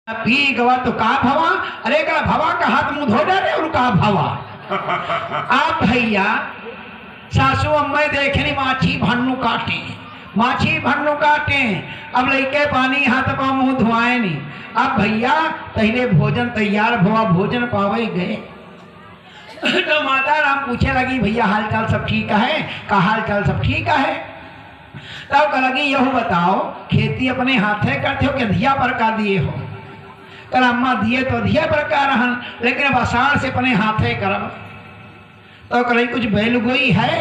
P गवा तो का भवा, अरे का भवा का हाथ मुंह धो डाले और का भवा। आप भैया सासू अम्मा देखनी माछी भन्नू काटे, माछी भन्नू काटे, अब लइके पानी हाथ पा मुंह धुआए नहीं। अब भैया पहले भोजन तैयार भवा, भोजन पावे गए तो माता राम पूछे लगी भैया हाल चाल सब ठीक है, का हाल चाल सब ठीक है। तब कह लगी यहू बताओ खेती अपने हाथे करते हो कि धिया पर का दिए हो। कल अम्मा दिए तो धिया पर का रहन, लेकिन अब आषाढ़ से अपने हाथे करब। तो कल कुछ बैल गोई है,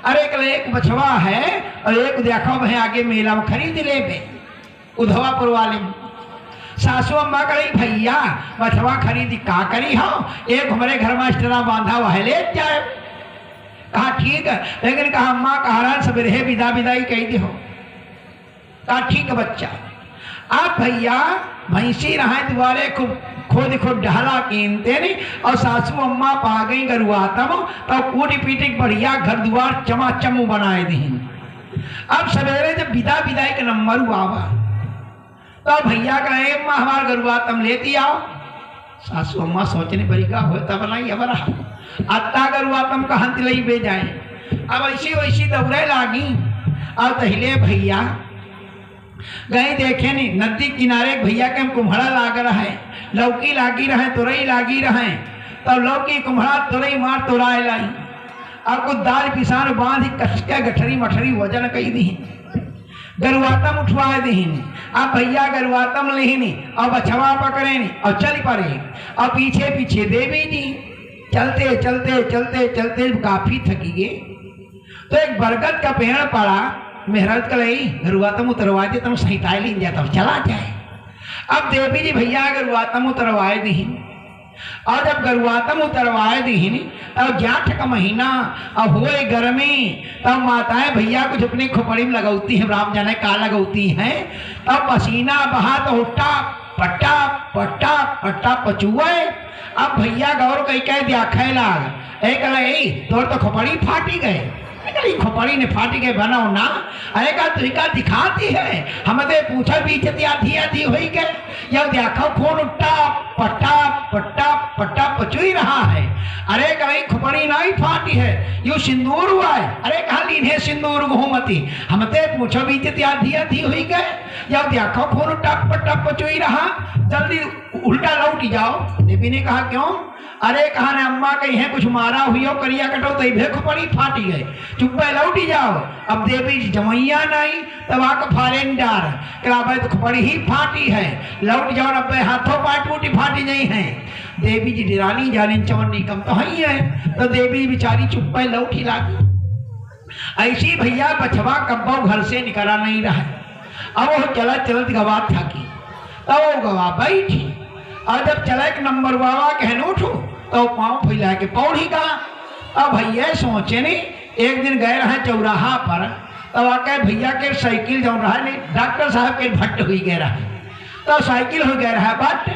अरे कल एक बछवा है और एक देखो भाई आगे मेला में खरीद ले बे उधवापुर वाले में। सासू अम्मा कही भैया बछवा खरीदी का करी हो, एक हमारे घर में स्टरा बांधा वह ले जाए। कहा ठीक है, लेकिन कहा अम्मा कहा सवेरे विदा विदाई कही दे हो। कहा ठीक है बच्चा। आप भैया भैंसी रहा दुआरे खूब खोद खोद ढाला कीनते नहीं और सासू अम्मा पा गई गरुआतम तो कूटी पीटी बढ़िया घर द्वार चमाचम बनाए दी। अब सवेरे जब विदा विदाई का नंबर हुआ तो भैया कहे अम्मा हमार गरुआतम लेती आओ। सासू अम्मा सोचने बड़ी का हो तब नहीं अब रहा अत्ता गरुआतम कहाँ तिलई बे जाए। अब ऐसी वैसी दौड़े लागी और तहिले भैया गए देखे नहीं नदी किनारे भैया के कुम्हड़ा लाग रहा है, लौकी लागी रहे, तुरई लागी रहे, तब लौकी कुम्हड़ा तुरई मार तुराए लाई और कुछ दाल पिसान बांध कस के गठरी मठरी वजन कही दी, गरुआतम उठवाए दी। अब भैया गरुआतम लेनी और बछवा पकड़े नहीं और चल पड़े और पीछे पीछे देवी जी चलते चलते चलते चलते काफी थकी गए। तो एक बरगद का पेड़ पड़ा, मेहरत कर रही गरुआतम उतरवा दे तुम सहिताए ली जाता चला जाए। अब देवी जी भैया गरुआतम उतरवाए दी और जब गरुआतम उतरवाए दी तब जाठ का महीना और हुए गर्मी तब माताएं भैया कुछ अपनी खोपड़ी में लगौती हैं, राम जाने का लगौती हैं। तब पसीना बहा तो उठा पट्टा पट्टा पट्टा पचुए। अब भैया गौर कही कह दिया खैलाग एक तोर तो खोपड़ी फाटी गए, खोपड़ी ने फाटी के बनाओ ना। अरे का तुका दिखाती है हमने पूछा बीचती आधी आधी हुई गए या देखो खून उट्टा पट्टा पट्टा पट्टा पचुई रहा है। अरे कहीं खोपड़ी नहीं फाटी है, यू सिंदूर हुआ है। अरे कहा लीने सिंदूर घूमती हमते पूछो बीचती आधी आधी हुई गए या देखो खून उट्टा पट्टा पचुई रहा, जल्दी उल्टा लौट जाओ। देवी ने कहा क्यों? अरे कहा ने अम्मा कही है कुछ मारा हुई हो करिया कटो तई भेख पड़ी फाटी गए, चुप लौटी जाओ। अब देवी जमैया नहीं तब आक फारेन डार कलाबे तो खोपड़ी ही फाटी है, लौट जाओ नब्बे हाथों पाट टूटी फाटी नहीं है। देवी जी डिरानी जाने चवन्नी कम तो ही है, तो देवी बेचारी चुप लौटी लागी। ऐसी भैया बछवा कब्बो घर से निकला नहीं रहा। अब वो चलत चलत गवा थकी तो वो गवा बैठी और जब चला एक नंबर बाबा कहने उठो तो पाँव फैला के पौड़ी का। अब भैया सोचे नहीं एक दिन गए रहे चौराहा पर तब आके भैया के साइकिल जो रहा नहीं डॉक्टर साहब के भट्ट हुई गए रहा तो साइकिल हो गया रहा भट्ट।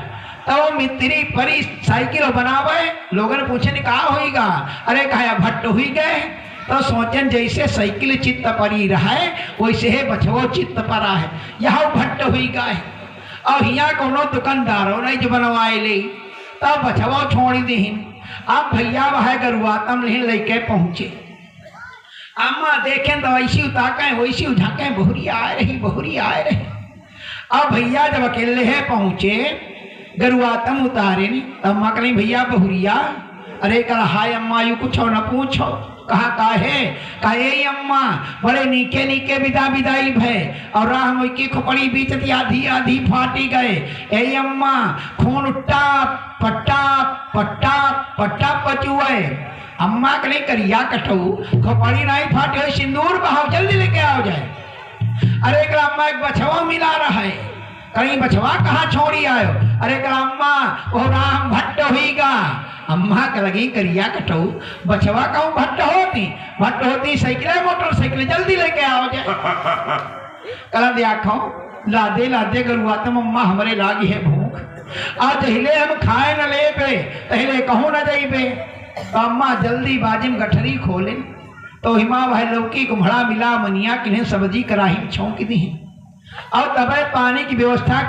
तो मित्री परी साइकिल बनावे लोगों ने पूछे नहीं कहा होगा, अरे कहा भट्ट हुई गए। तो सोचन जैसे साइकिल चित्त परी रहा है वैसे है बछवो चित्त परा है, यहाँ भट्ट हुई गए और यहाँ कोनो दुकानदारों नहीं जो बनवाए ले तब बछवा छोड़ी दी। अब भैया वह गरुआतम नहीं लेके पहुंचे। अम्मा देखें तो वैसी उताके वैसी उठाके बहुरी आए रही बहुरी आए रही। अब भैया जब अकेले है पहुंचे गरुआतम उतारे नहीं तब अम्मा कहीं भैया बहुरिया। अरे कल हाय अम्मा यू कुछ न पूछो। कहा काहे अम्मा बड़े नीके नीके विदा विदाई भय और राह में की खोपड़ी बीचती आधी आधी फाटी गए। ए अम्मा खून उट्टा पट्टा पट्टा पट्टा पचुए। अम्मा कहीं करिया कटऊ खोपड़ी नहीं फाटे हो सिंदूर बहाओ जल्दी लेके आओ जाए। अरे कल अम्मा एक बछवा मिला रहा है, कहीं बछवा कहाँ छोड़ी आयो। अरे कल अम्मा वो राम भट्ट हुईगा। अम्मा का लगी करिया कटो बछवा कहूँ भट्ट होती साइकिल मोटरसाइकिल जल्दी लेके आओ जाए। कल देखो लादे लादे गरुआतम अम्मा हमारे लागी है भूख आज हिले हम खाए न ले पे पहले कहूँ न जाइबे। तो अम्मा जल्दी बाजी में गठरी खोले तो हिमा वह लौकी कुम्हड़ा मिला मनिया किन्हें सब्जी कराही छौंक दी और तब पानी की व्यवस्था